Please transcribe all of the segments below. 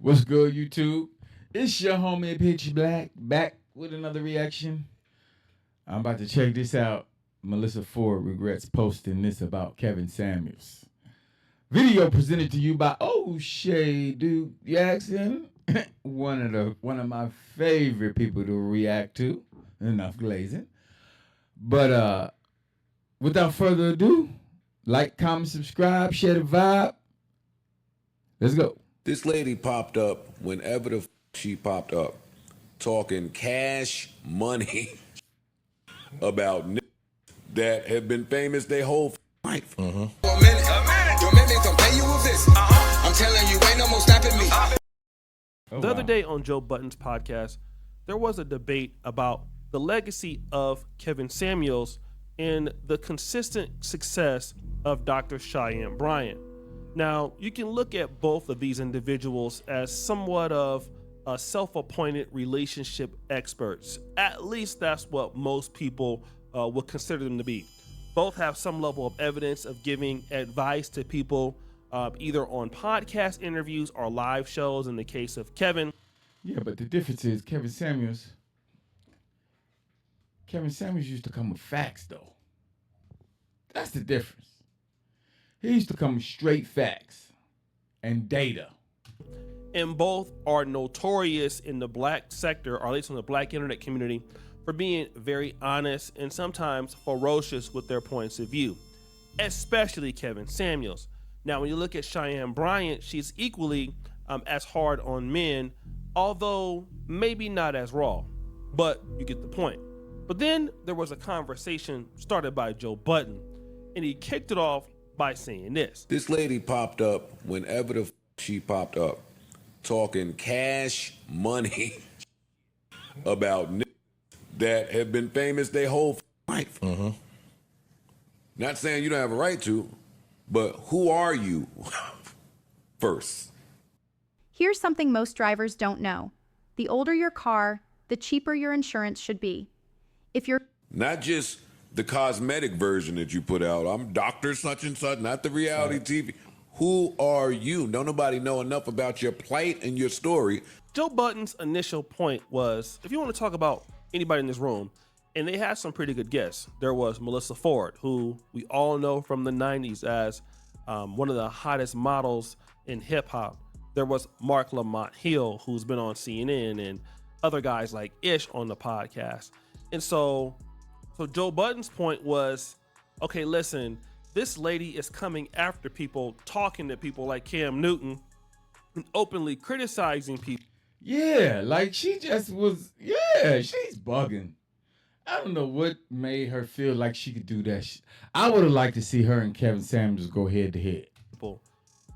What's good, YouTube? It's your homie Pitch Black back with another reaction. I'm about to check this out. Melissa Ford regrets posting this about Kevin Samuels. Video presented to you by O'Shea Duke Jackson, one of my favorite people to react to. Enough glazing. But without further ado, like, comment, subscribe, share the vibe. Let's go. This lady popped up whenever she popped up, talking cash money about that have been famous their whole life. Your minute gonna pay you a visit. I'm telling you, ain't no more stopping me. The other day on Joe Budden's podcast, there was a debate about the legacy of Kevin Samuels and the consistent success of Dr. Cheyenne Bryant. Now, you can look at both of these individuals as somewhat of self-appointed relationship experts. At least that's what most people would consider them to be. Both have some level of evidence of giving advice to people either on podcast interviews or live shows in the case of Kevin. Yeah, but the difference is Kevin Samuels used to come with facts, though. That's the difference. He used to come with straight facts and data. And both are notorious in the black sector, or at least in the black internet community, for being very honest and sometimes ferocious with their points of view, especially Kevin Samuels. Now, when you look at Cheyenne Bryant, she's equally as hard on men, although maybe not as raw, but you get the point. But then there was a conversation started by Joe Budden, and he kicked it off by saying this. This lady popped up whenever she popped up, talking cash money about that have been famous their whole life. Not saying you don't have a right to, but who are you first? Here's something most drivers don't know. The older your car, the cheaper your insurance should be. If you're Not just the cosmetic version that you put out. I'm Dr. Such and Such, not the reality TV. Who are you? Don't nobody know enough about your plight and your story. Joe Budden's initial point was, if you want to talk about anybody in this room, and they had some pretty good guests. There was Melissa Ford, who we all know from the 90s as one of the hottest models in hip hop. There was Mark Lamont Hill, who's been on CNN, and other guys like Ish on the podcast. And so Joe Budden's point was, okay, listen, this lady is coming after people, talking to people like Cam Newton, and openly criticizing people. Yeah, like she just was, yeah, she's bugging. I don't know what made her feel like she could do that. I would have liked to see her and Kevin Samuels go head to head.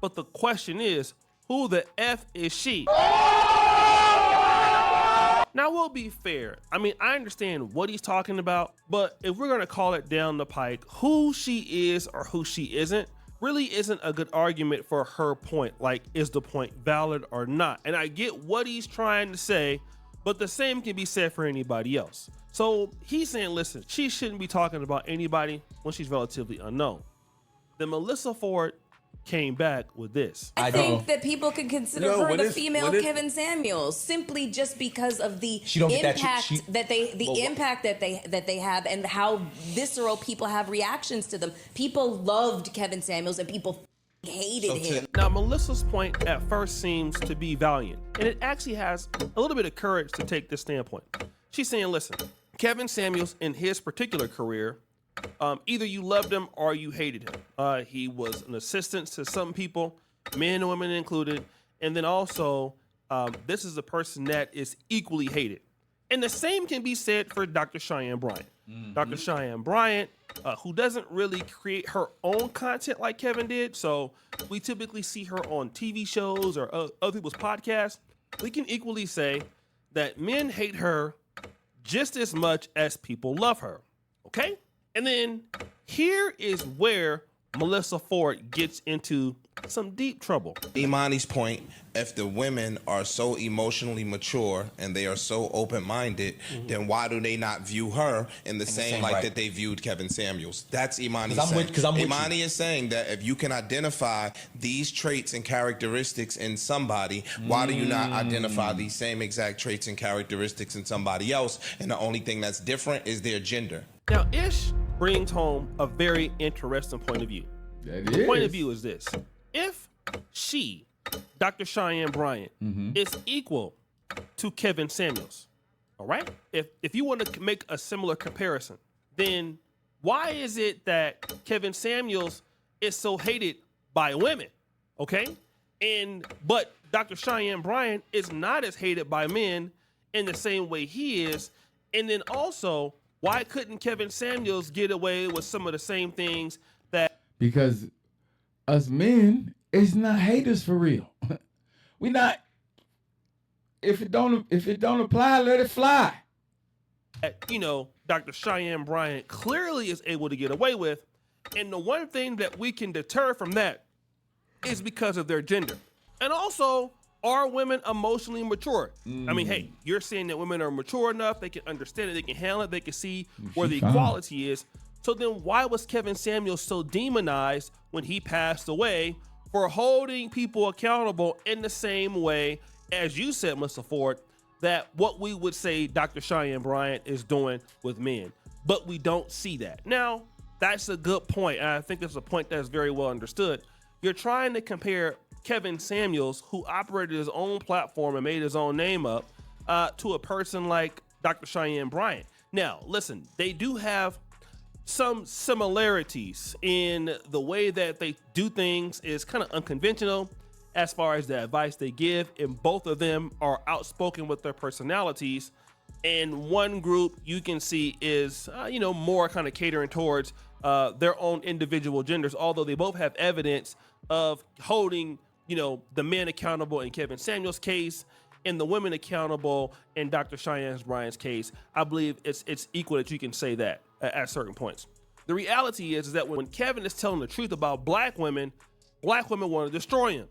But the question is, who the F is she? Now, we'll be fair. I mean, I understand what he's talking about, but if we're going to call it down the pike, who she is or who she isn't really isn't a good argument for her point. Like, is the point valid or not? And I get what he's trying to say, but the same can be said for anybody else. So he's saying, listen, she shouldn't be talking about anybody when she's relatively unknown. Then Melissa Ford came back with this. I think that people could consider her the female Kevin Samuels simply just because of the impact that they have and how visceral people have reactions to them. People loved Kevin Samuels and people hated him. Now, Melissa's point at first seems to be valiant, and it actually has a little bit of courage to take this standpoint. She's saying, listen, Kevin Samuels in his particular career, either you loved him or you hated him. He was an assistant to some people, men and women included. And then also, this is a person that is equally hated. And the same can be said for Dr. Cheyenne Bryant. Dr. Cheyenne Bryant, who doesn't really create her own content like Kevin did. So we typically see her on TV shows or other people's podcasts. We can equally say that men hate her just as much as people love her. Okay? And then here is where Melissa Ford gets into some deep trouble. Imani's point, if the women are so emotionally mature and they are so open-minded, then why do they not view her in the same light that they viewed Kevin Samuels? That's Imani's saying. Imani is saying that if you can identify these traits and characteristics in somebody, why do you not identify these same exact traits and characteristics in somebody else? And the only thing that's different is their gender. Now, Ish brings home a very interesting point of view. The point of view is this. If she, Dr. Cheyenne Bryant, is equal to Kevin Samuels, all right? If you want to make a similar comparison, then why is it that Kevin Samuels is so hated by women, okay? But Dr. Cheyenne Bryant is not as hated by men in the same way he is. And then also, why couldn't Kevin Samuels get away with some of the same things that... Because us men is not haters for real. We not. If it don't apply, let it fly. You know, Dr. Cheyenne Bryant clearly is able to get away with, and the one thing that we can deter from that is because of their gender. And also, are women emotionally mature? I mean, hey, you're saying that women are mature enough, they can understand it, they can handle it, they can see where the equality is. So then why was Kevin Samuels so demonized when he passed away for holding people accountable in the same way, as you said, Mr. Ford, that what we would say Dr. Cheyenne Bryant is doing with men? But we don't see that. Now, that's a good point. And I think it's a point that's very well understood. You're trying to compare Kevin Samuels, who operated his own platform and made his own name up, to a person like Dr. Cheyenne Bryant. Now, listen, they do have some similarities in the way that they do things is kind of unconventional as far as the advice they give, and both of them are outspoken with their personalities. And one group you can see is, more kind of catering towards their own individual genders, although they both have evidence of holding, the men accountable in Kevin Samuels' case and the women accountable in Dr. Cheyenne Bryant's case. I believe it's equal that you can say that at certain points. The reality is that when Kevin is telling the truth about black women want to destroy him.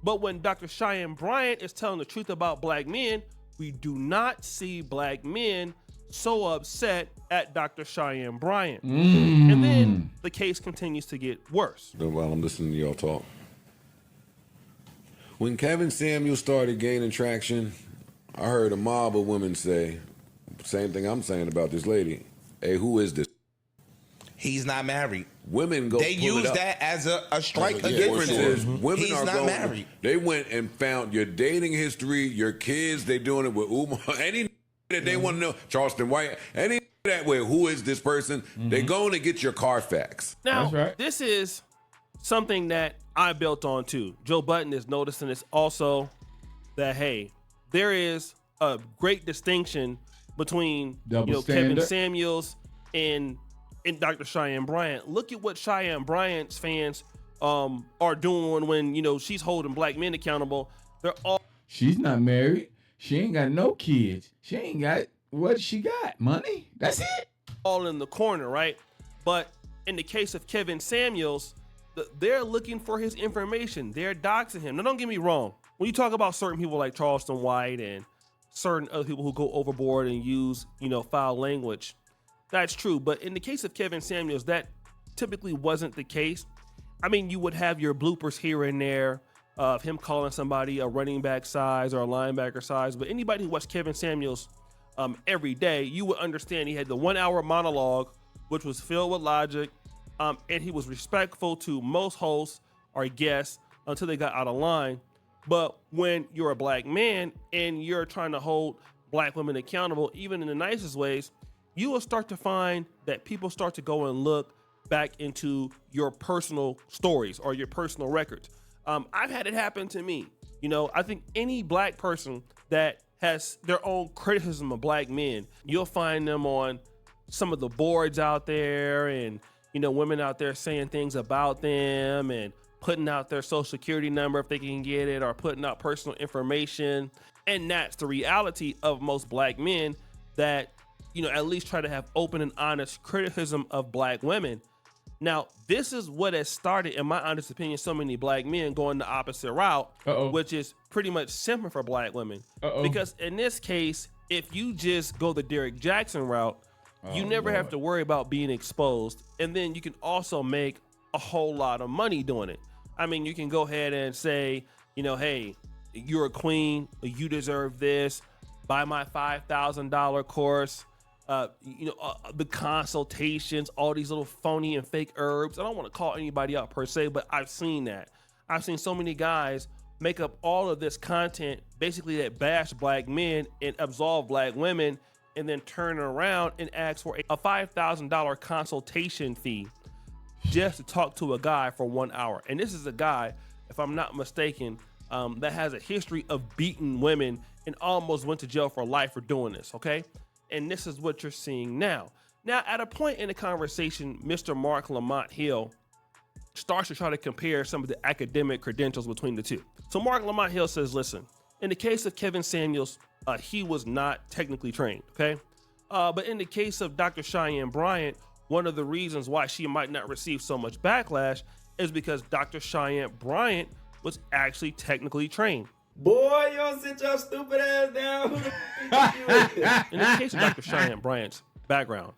But when Dr. Cheyenne Bryant is telling the truth about black men, we do not see black men so upset at Dr. Cheyenne Bryant. And then the case continues to get worse. While I'm listening to y'all talk. When Kevin Samuels started gaining traction, I heard a mob of women say, same thing I'm saying about this lady. Hey, who is this? He's not married. Women go. They use that as a strike the against him. Women He's are not going, married. They went and found your dating history, your kids. They doing it with Umar. Any that they want to know, Charleston White. Any that way, who is this person? They going to get your Carfax. Now, this is something that I built on too. Joe Budden is noticing this also, that hey, there is a great distinction between Kevin Samuels and Dr. Cheyenne Bryant. Look at what Cheyenne Bryant's fans are doing when she's holding black men accountable. She's not married. She ain't got no kids. She ain't got what she got. Money. That's it. All in the corner, right? But in the case of Kevin Samuels, they're looking for his information. They're doxing him. Now, don't get me wrong. When you talk about certain people like Charleston White and certain other people who go overboard and use, foul language, that's true. But in the case of Kevin Samuels, that typically wasn't the case. I mean, you would have your bloopers here and there of him calling somebody a running back size or a linebacker size. But anybody who watched Kevin Samuels every day, you would understand he had the 1 hour monologue, which was filled with logic. And he was respectful to most hosts or guests until they got out of line. But when you're a black man and you're trying to hold black women accountable, even in the nicest ways, you will start to find that people start to go and look back into your personal stories or your personal records. I've had it happen to me. I think any black person that has their own criticism of black men, you'll find them on some of the boards out there and, women out there saying things about them and putting out their social security number if they can get it or putting out personal information. And that's the reality of most black men that, at least try to have open and honest criticism of black women. Now, this is what has started, in my honest opinion, so many black men going the opposite route, which is pretty much simping for black women. Because in this case, if you just go the Derrick Jackson route, you never have to worry about being exposed. And then you can also make a whole lot of money doing it. I mean, you can go ahead and say, you know, hey, you're a queen, you deserve this, buy my $5,000 course. The consultations, all these little phony and fake herbs. I don't want to call anybody out per se, but I've seen that. I've seen so many guys make up all of this content, basically that bash black men and absolve black women, and then turn around and ask for a $5,000 consultation fee just to talk to a guy for 1 hour. And this is a guy, if I'm not mistaken, that has a history of beating women and almost went to jail for life for doing this, okay? And this is what you're seeing now. Now, at a point in the conversation, Mr. Mark Lamont Hill starts to try to compare some of the academic credentials between the two. So Mark Lamont Hill says, listen, in the case of Kevin Samuels, he was not technically trained, okay? But in the case of Dr. Cheyenne Bryant, one of the reasons why she might not receive so much backlash is because Dr. Cheyenne Bryant was actually technically trained. Boy, you don't sit your stupid ass down. In the case of Dr. Cheyenne Bryant's background,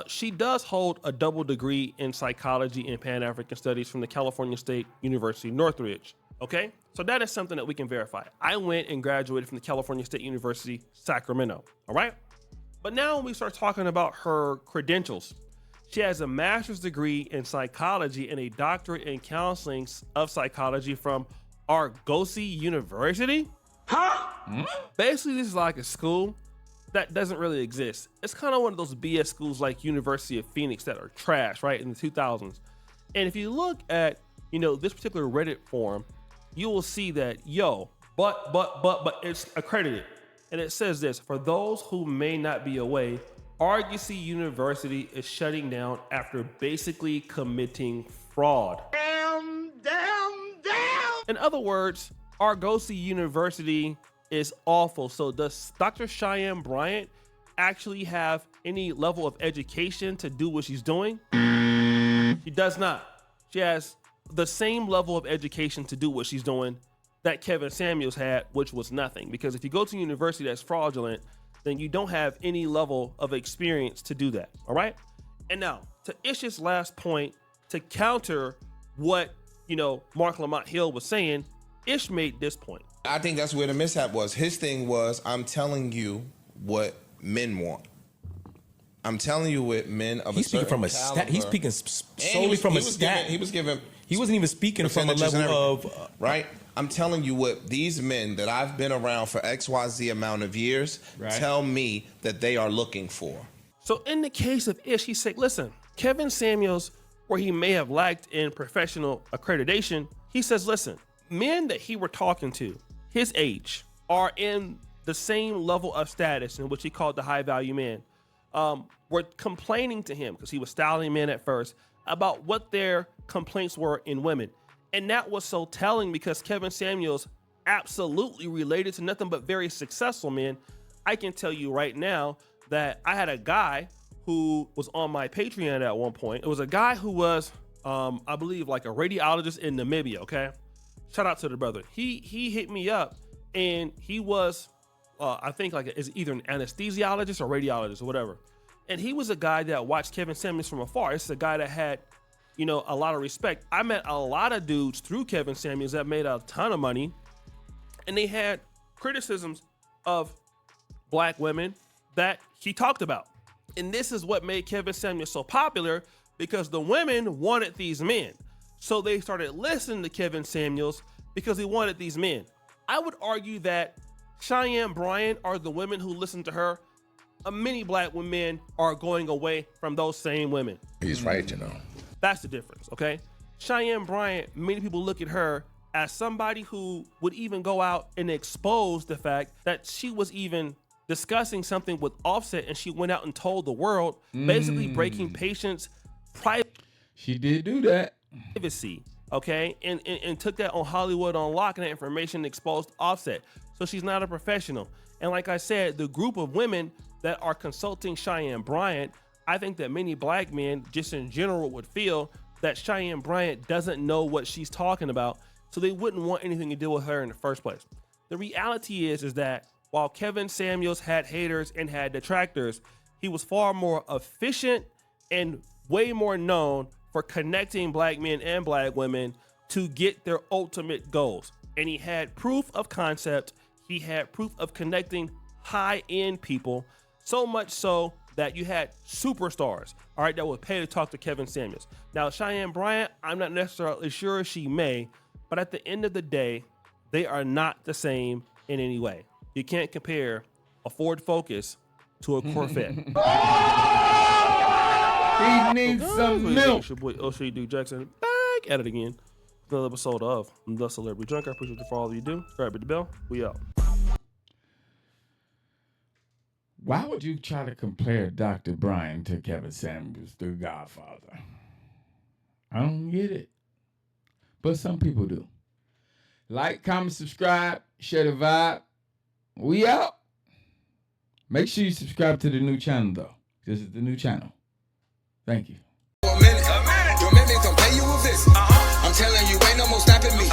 she does hold a double degree in psychology and Pan-African studies from the California State University, Northridge. Okay, so that is something that we can verify. I went and graduated from the California State University, Sacramento. All right, but now when we start talking about her credentials, she has a master's degree in psychology and a doctorate in counseling of psychology from Argosy University? Basically, this is like a school that doesn't really exist. It's kind of one of those BS schools like University of Phoenix that are trash, right, in the 2000s. And if you look at, this particular Reddit forum, you will see that, but it's accredited. And it says this: for those who may not be aware, Argosy University is shutting down after basically committing fraud. Damn. In other words, Argosy University is awful. So does Dr. Cheyenne Bryant actually have any level of education to do what she's doing? She does not. She has the same level of education to do what she's doing that Kevin Samuels had, which was nothing. Because if you go to a university that's fraudulent, then you don't have any level of experience to do that, all right? And now, to Ish's last point, to counter what, Mark Lamont Hill was saying, Ish made this point. I think that's where the mishap was. His thing was, I'm telling you what men want. I'm telling you what men of a certain caliber. He's speaking solely from a stat. He wasn't even speaking from a level of... right? I'm telling you what these men that I've been around for XYZ amount of years tell me that they are looking for. So in the case of Ish, he said, listen, Kevin Samuels, where he may have lacked in professional accreditation, he says, listen, men that he were talking to, his age, are in the same level of status in which he called the high value man, were complaining to him, because he was styling men at first, about what their complaints were in women. And that was so telling, because Kevin Samuels absolutely related to nothing but very successful men. I can tell you right now that I had a guy who was on my Patreon at one point. It was a guy who was, I believe, like a radiologist in Namibia, okay? Shout out to the brother. He hit me up, and he was, I think, is either an anesthesiologist or radiologist or whatever. And he was a guy that watched Kevin Samuels from afar. This is a guy that had, a lot of respect. I met a lot of dudes through Kevin Samuels that made a ton of money, and they had criticisms of black women that he talked about. And this is what made Kevin Samuels so popular, because the women wanted these men. So they started listening to Kevin Samuels because he wanted these men. I would argue that Cheyenne Bryant are the women who listen to her. Many black women are going away from those same women. He's right, That's the difference, okay? Cheyenne Bryant, many people look at her as somebody who would even go out and expose the fact that she was even discussing something with Offset, and she went out and told the world, basically breaking patients' privacy. She did do that. Okay? And took that on Hollywood Unlocked, and that information exposed Offset. So she's not a professional. And like I said, the group of women that are consulting Cheyenne Bryant, I think that many black men, just in general, would feel that Cheyenne Bryant doesn't know what she's talking about, so they wouldn't want anything to do with her in the first place. The reality is that while Kevin Samuels had haters and had detractors, he was far more efficient and way more known for connecting black men and black women to get their ultimate goals. And he had proof of concept. He had proof of connecting high-end people, so much so that you had superstars, all right, that would pay to talk to Kevin Samuels. Now, Cheyenne Bryant, I'm not necessarily sure she may, but at the end of the day, they are not the same in any way. You can't compare a Ford Focus to a Corvette. He needs some milk. It's your boy O'Shea Duke Jackson back at it again. Another episode of The Celebrity Drunk. I appreciate you for all you do. Grab the bell. We out. Why would you try to compare Dr. Brian to Kevin Samuels, the Godfather? I don't get it. But some people do. Like, comment, subscribe, share the vibe. We out. Make sure you subscribe to the new channel, though. This is the new channel. Thank you. A minute. Don't make me compare you with this. I'm telling you, ain't no more stopping me.